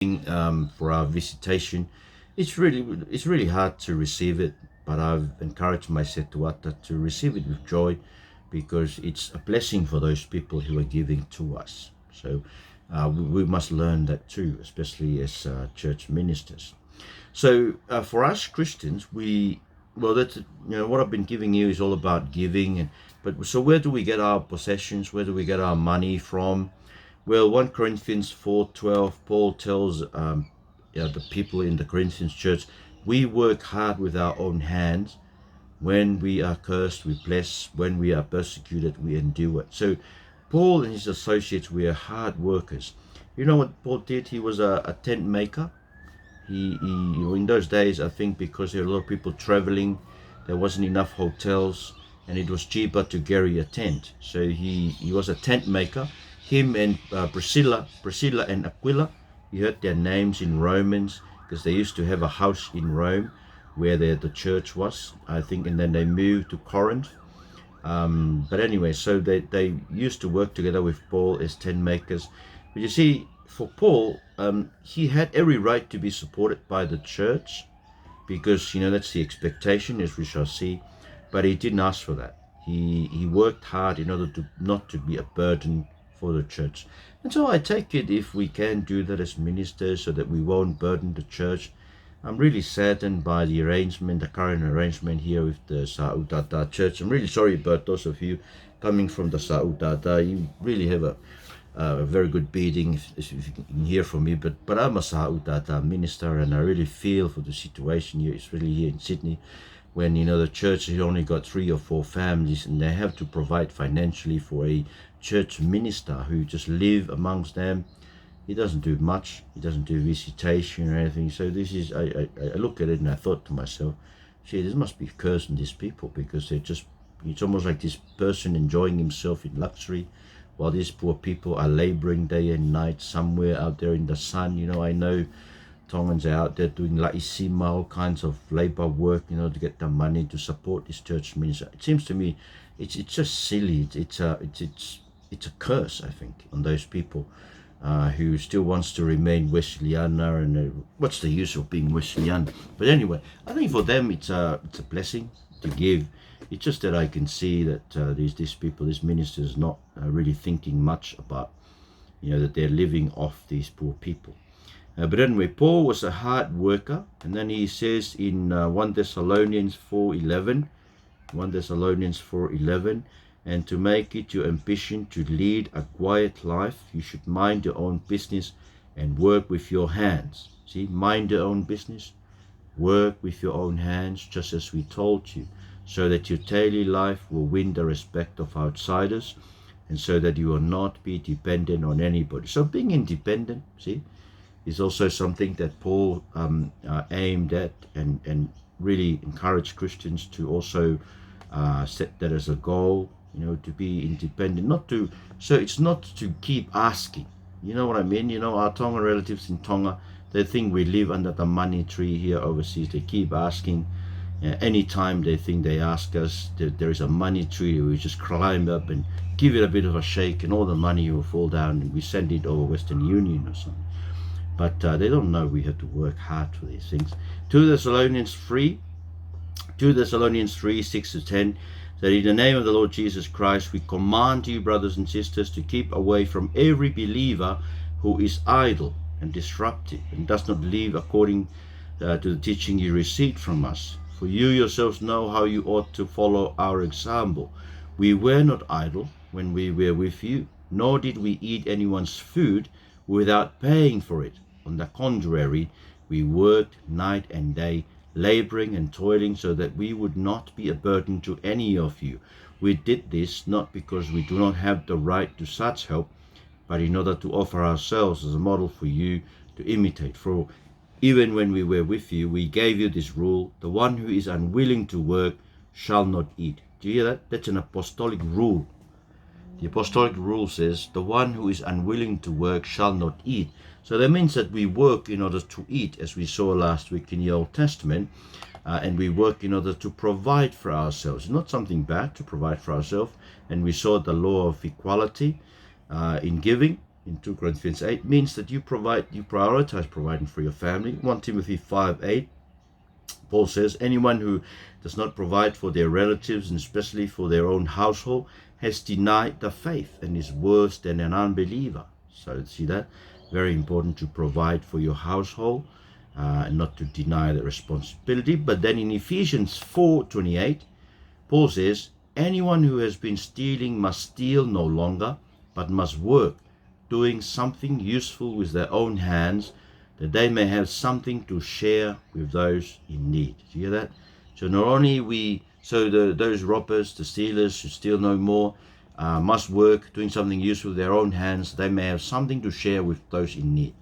for our visitation. It's really hard to receive it, but I've encouraged my Setuata to receive it with joy because it's a blessing for those people who are giving to us. So we must learn that too, especially as church ministers. So for us Christians, that's what I've been giving you is all about giving, but so where do we get our possessions? Where do we get our money from? Well, 1 Corinthians 4:12, Paul tells the people in the Corinthians church, we work hard with our own hands. When we are cursed, we bless. When we are persecuted, we endure it. So Paul and his associates were hard workers. You know what Paul did? He was a tent maker. He in those days, I think because there were a lot of people traveling, there wasn't enough hotels, and it was cheaper to carry a tent. So he was a tent maker. Him and Priscilla and Aquila, you heard their names in Romans because they used to have a house in Rome where the church was, I think, and then they moved to Corinth. But anyway, so they used to work together with Paul as tent makers. But you see, for Paul, he had every right to be supported by the church because, that's the expectation, as we shall see. But he didn't ask for that. He worked hard in order to not to be a burden for the church. And so I take it if we can do that as ministers so that we won't burden the church. I'm really saddened by the current arrangement here with the Sa'udata Church. I'm really sorry about those of you coming from the Sa'udata. You really have a very good beating, if you can hear from me. But I'm a Sa'udata minister, and I really feel for the situation here, especially here in Sydney, when the church has only got 3 or 4 families, and they have to provide financially for a church minister who just live amongst them. He doesn't do much. He doesn't do visitation or anything. So this is, I look at it and I thought to myself, gee, this must be a curse in these people, because it's almost like this person enjoying himself in luxury while these poor people are laboring day and night somewhere out there in the sun. I know Tongans are out there doing laisima, all kinds of labor work, to get the money to support this church ministry. It seems to me it's just silly. It's a curse, I think, on those people who still wants to remain Wesleyaner, and what's the use of being Wesleyan? But anyway, I think for them it's a blessing to give. It's just that I can see that these people, these ministers, not really thinking much about that they're living off these poor people. But anyway, Paul was a hard worker, and then he says in 1 Thessalonians 4:11, and to make it your ambition to lead a quiet life, you should mind your own business and work with your hands. See, mind your own business, work with your own hands, just as we told you, so that your daily life will win the respect of outsiders, and so that you will not be dependent on anybody. So being independent, see, is also something that Paul aimed at and really encouraged Christians to also set that as a goal, to be independent, so it's not to keep asking. You know what I mean? Our Tonga relatives in Tonga, they think we live under the money tree here overseas. They keep asking. Anytime they think they ask us, there is a money tree, we just climb up and give it a bit of a shake, and all the money will fall down, and we send it over Western Union or something. But they don't know we have to work hard for these things. 2 Thessalonians 3:6-10, that in the name of the Lord Jesus Christ, we command you, brothers and sisters, to keep away from every believer who is idle and disruptive and does not live according to the teaching you received from us. For you yourselves know how you ought to follow our example. We were not idle when we were with you, nor did we eat anyone's food without paying for it. On the contrary, we worked night and day, laboring and toiling, so that we would not be a burden to any of you. We did this not because we do not have the right to such help, but in order to offer ourselves as a model for you to imitate. For even when we were with you, we gave you this rule: the one who is unwilling to work shall not eat. Do you hear that? That's an apostolic rule. The apostolic rule says, the one who is unwilling to work shall not eat. So that means that we work in order to eat, as we saw last week in the Old Testament, and we work in order to provide for ourselves. It's not something bad to provide for ourselves. And we saw the law of equality in giving. in 2 Corinthians 8 means that you prioritize providing for your family. 1 Timothy 5:8, Paul says, anyone who does not provide for their relatives, and especially for their own household, has denied the faith and is worse than an unbeliever. So see that? Very important to provide for your household and not to deny the responsibility. But then in Ephesians 4:28, Paul says, anyone who has been stealing must steal no longer, but must work, doing something useful with their own hands, that they may have something to share with those in need. Do you hear that? So not only those robbers, the stealers who steal no more, must work, doing something useful with their own hands, they may have something to share with those in need.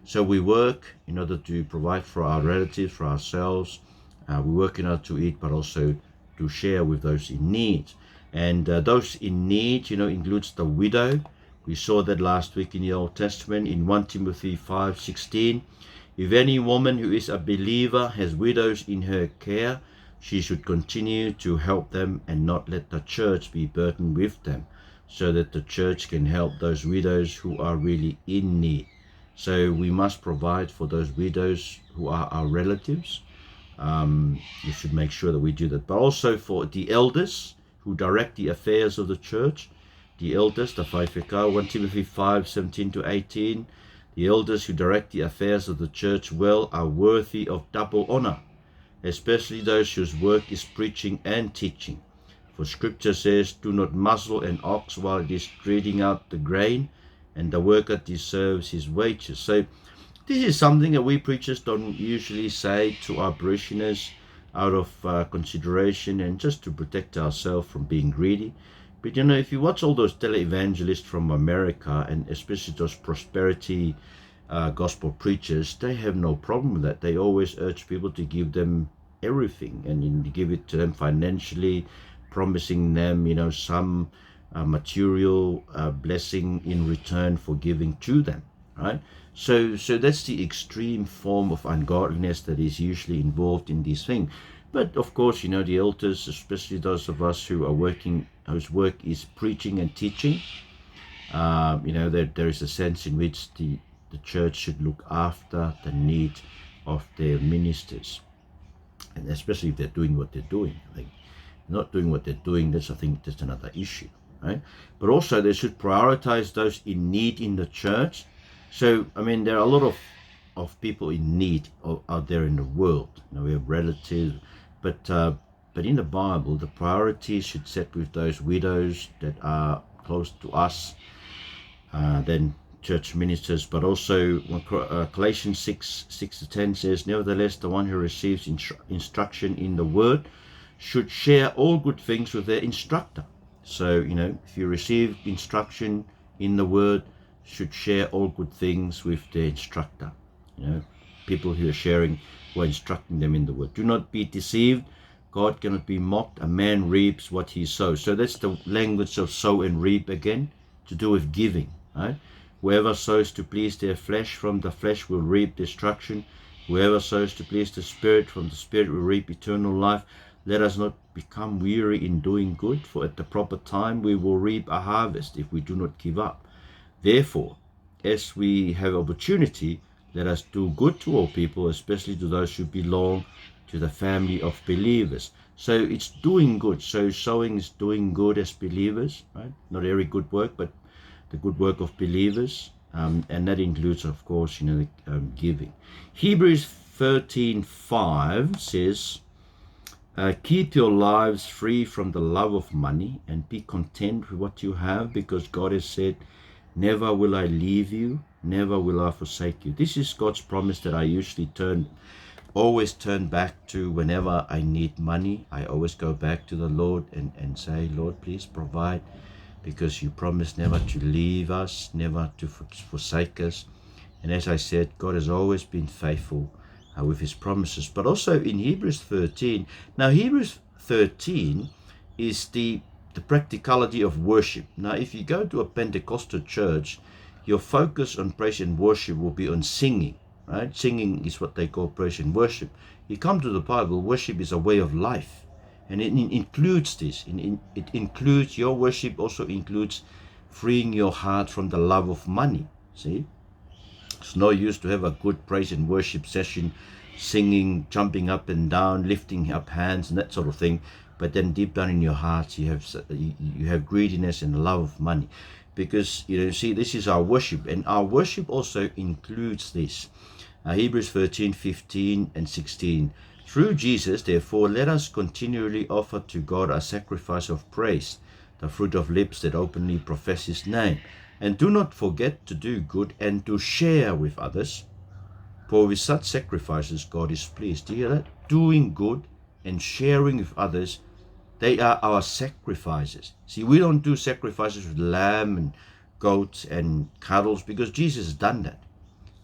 So we work in order to provide for our relatives, for ourselves. We work in order to eat, but also to share with those in need. And those in need, includes the widow. We saw that last week in the Old Testament in 1 Timothy 5:16. If any woman who is a believer has widows in her care, she should continue to help them and not let the church be burdened with them, so that the church can help those widows who are really in need. So we must provide for those widows who are our relatives. We should make sure that we do that. But also for the elders who direct the affairs of the church. The elders, the Whaifeka, 1 Timothy 5:17-18. The elders who direct the affairs of the church well are worthy of double honor, especially those whose work is preaching and teaching. For scripture says, do not muzzle an ox while it is treading out the grain, and the worker deserves his wages. So this is something that we preachers don't usually say to our parishioners out of consideration and just to protect ourselves from being greedy. But if you watch all those televangelists from America, and especially those prosperity gospel preachers, they have no problem with that. They always urge people to give them everything and give it to them financially, promising them, some material blessing in return for giving to them, right? So that's the extreme form of ungodliness that is usually involved in this thing. But of course, the elders, especially those of us who are working, whose work is preaching and teaching, there is a sense in which the church should look after the need of their ministers, and especially if they're doing what they're doing. Not doing what they're doing, that's another issue, right? But also they should prioritize those in need in the church. So there are a lot of people in need out there in the world. We have relatives, but in the Bible, the priority should set with those widows that are close to us, then church ministers. But also Galatians 6:10 says, nevertheless, the one who receives instruction in the word should share all good things with their instructor. So, if you receive instruction in the word, should share all good things with their instructor. People who are instructing them in the word. Do not be deceived. God cannot be mocked. A man reaps what he sows. So that's the language of sow and reap again, to do with giving, right? Whoever sows to please their flesh, from the flesh will reap destruction. Whoever sows to please the Spirit, from the Spirit will reap eternal life. Let us not become weary in doing good, for at the proper time we will reap a harvest if we do not give up. Therefore, as we have opportunity, let us do good to all people, especially to those who belong to the family of believers. So it's doing good. So sowing is doing good as believers, right? Not every good work, but the good work of believers. And that includes, of course, giving. Hebrews 13:5 says, keep your lives free from the love of money and be content with what you have, because God has said, never will I leave you, never will I forsake you. This is God's promise that I usually always turn back to whenever I need money. I always go back to the Lord and say, Lord, please provide, because you promised never to leave us, never to forsake us. And as I said, God has always been faithful with his promises. But also in Hebrews 13, now Hebrews 13 is the practicality of worship. Now, if you go to a Pentecostal church, your focus on praise and worship will be on singing, right? Singing is what they call praise and worship. You come to the Bible, worship is a way of life, and it includes this. It includes your worship, also includes freeing your heart from the love of money. See, it's no use to have a good praise and worship session, singing, jumping up and down, lifting up hands and that sort of thing, but then deep down in your hearts you have greediness and love of money. Because, see, this is our worship, and our worship also includes this. Hebrews 13, 15 and 16. Through Jesus, therefore, let us continually offer to God a sacrifice of praise, the fruit of lips that openly profess his name. And do not forget to do good and to share with others, for with such sacrifices God is pleased. Do you hear that? Doing good and sharing with others, they are our sacrifices. See, we don't do sacrifices with lamb and goats and cattle because Jesus has done that.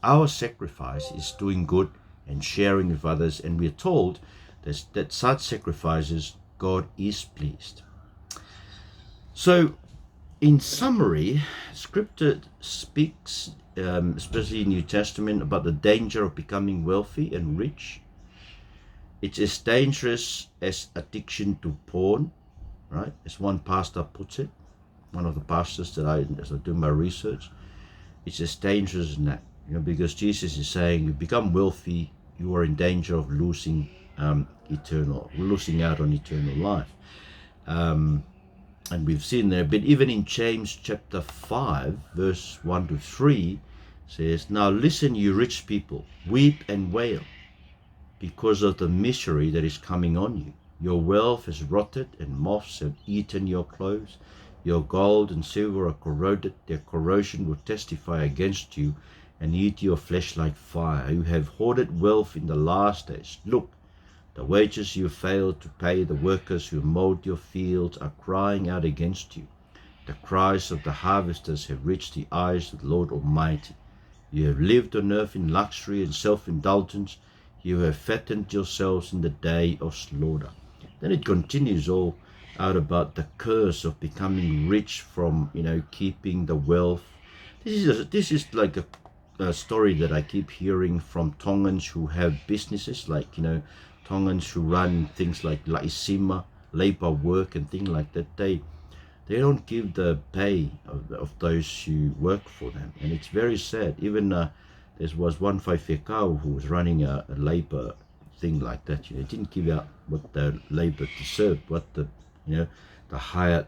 Our sacrifice is doing good and sharing with others, and we are told that such sacrifices God is pleased. So, in summary, Scripture speaks, especially in New Testament, about the danger of becoming wealthy and rich. It's as dangerous as addiction to porn, right? As one pastor puts it, one of the pastors as I do my research, it's as dangerous as that. Because Jesus is saying, you become wealthy, you are in danger of losing out on eternal life. And we've seen there, but even in James chapter 5, verse 1 to 3, says, now listen, you rich people, weep and wail because of the misery that is coming on you. Your wealth is rotted, and moths have eaten your clothes. Your gold and silver are corroded. Their corrosion will testify against you and eat your flesh like fire. You have hoarded wealth in the last days. Look, the wages you failed to pay the workers who mowed your fields are crying out against you. The cries of the harvesters have reached the eyes of the Lord Almighty. You have lived on earth in luxury and self-indulgence. You have fattened yourselves in the day of slaughter. Then it continues all out about the curse of becoming rich from, keeping the wealth. This is like a story that I keep hearing from Tongans who have businesses, like, Tongans who run things like laisima, labor work and things like that. They don't give the pay of those who work for them, and it's very sad. Even there was one whaifekau who was running a labor thing like that. They didn't give out what the labor deserved, what the hired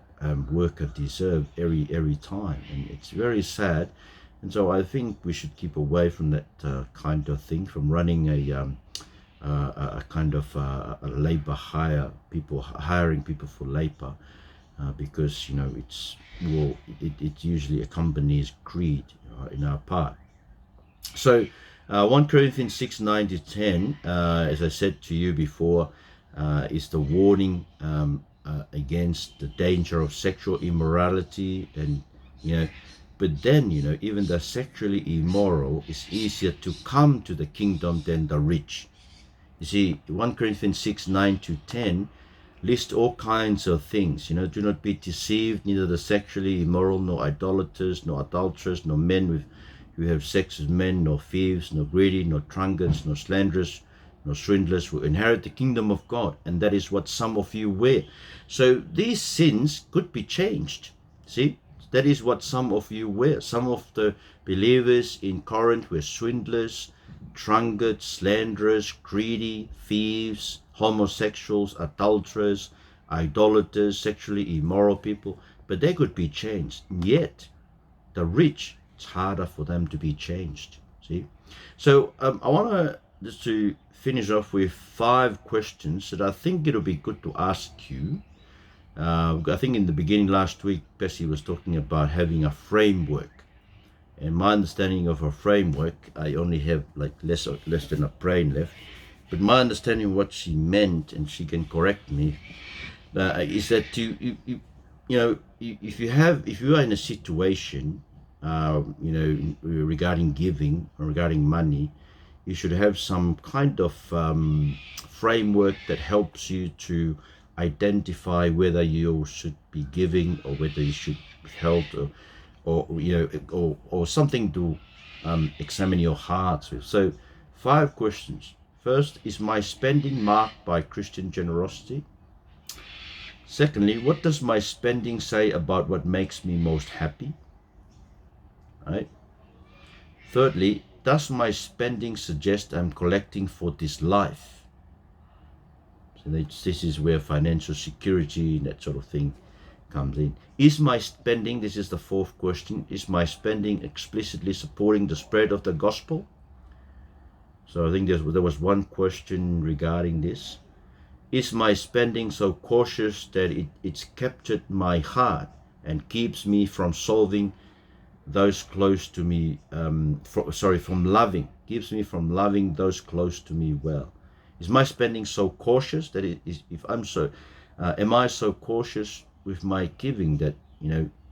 worker deserved every time, and it's very sad. And so I think we should keep away from that kind of thing, from running a kind of a labor hiring people for labor, because it usually accompanies greed in our part. So 1 Corinthians 6, 9 to 10, as I said to you before, is the warning against the danger of sexual immorality, and but then even the sexually immoral is easier to come to the kingdom than the rich. You see, 1 Corinthians 6, 9 to 10 list all kinds of things. Do not be deceived, neither the sexually immoral, nor idolaters, nor adulterers, nor men who have sex with men, nor thieves, nor greedy, nor drunkards, nor slanderers, nor swindlers will inherit the kingdom of God. And that is what some of you wear. So these sins could be changed. See, that is what some of you wear. Some of the believers in Corinth were swindlers, drunkards, slanderers, greedy, thieves, homosexuals, adulterers, idolaters, sexually immoral people, but they could be changed. Yet the rich, it's harder for them to be changed. See, so I want to finish off with 5 questions that I think it'll be good to ask you. I think in the beginning last week, Bessie was talking about having a framework. And my understanding of a framework, I only have like less than a brain left. But my understanding of what she meant, and she can correct me, is that if you are in a situation, regarding giving or regarding money, you should have some kind of framework that helps you to identify whether you should be giving or whether you should be held, or something to examine your hearts with. So 5 questions. First, is my spending marked by Christian generosity? Secondly, what does my spending say about what makes me most happy? Right? Thirdly, does my spending suggest I'm collecting for this life? So this is where financial security and that sort of thing comes in. Is my spending, this is the fourth question, is my spending explicitly supporting the spread of the gospel? So I think there was one question regarding this. Is my spending so cautious that it's captured my heart and keeps me from solving those close to me, from loving, keeps me from loving those close to me well? Is my spending so cautious that am I so cautious with my giving that,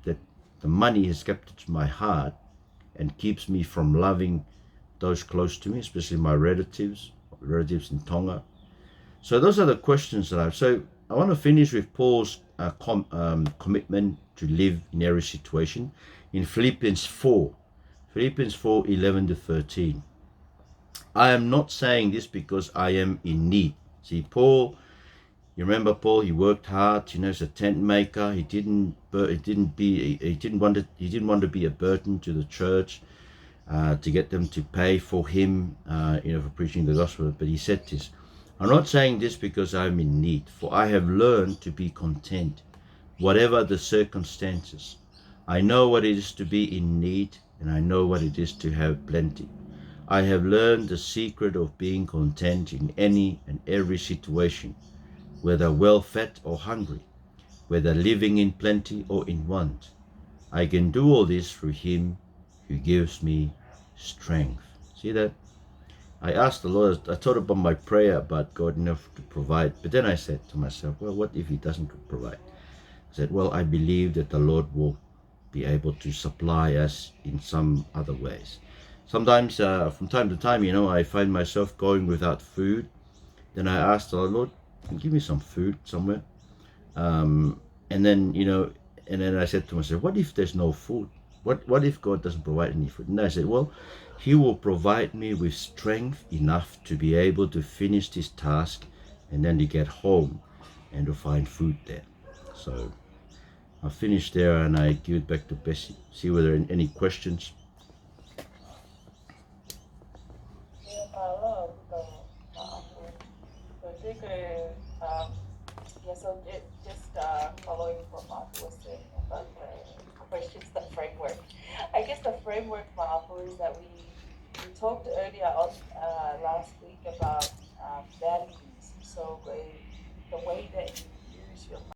that the money has captured my heart and keeps me from loving those close to me, especially my relatives in Tonga? So those are the questions that I have. So I want to finish with Paul's commitment to live in every situation in Philippians 4:11 to 13. I am not saying this because I am in need. See, Paul, you remember Paul, he worked hard, as a tent maker. He didn't want to be a burden to the church, to get them to pay for him, for preaching the gospel. But he said this, I'm not saying this because I'm in need, for I have learned to be content, whatever the circumstances. I know what it is to be in need, and I know what it is to have plenty. I have learned the secret of being content in any and every situation, whether well-fed or hungry, whether living in plenty or in want. I can do all this through him who gives me strength. See that? I asked the Lord, I thought about my prayer about God enough to provide, but then I said to myself, well, what if he doesn't provide? I said, well, I believe that the Lord will be able to supply us in some other ways. Sometimes, from time to time, I find myself going without food. Then I ask the Lord, give me some food somewhere. And then I said to myself, what if there's no food? What if God doesn't provide any food? And I said, well, he will provide me with strength enough to be able to finish this task and then to get home and to find food there. So I'll finish there and I give it back to Bessie. See whether there are any questions. Following what Martha was saying about the questions, the framework. I guess the framework, Martha, is that we talked earlier on last week about values. So the way that you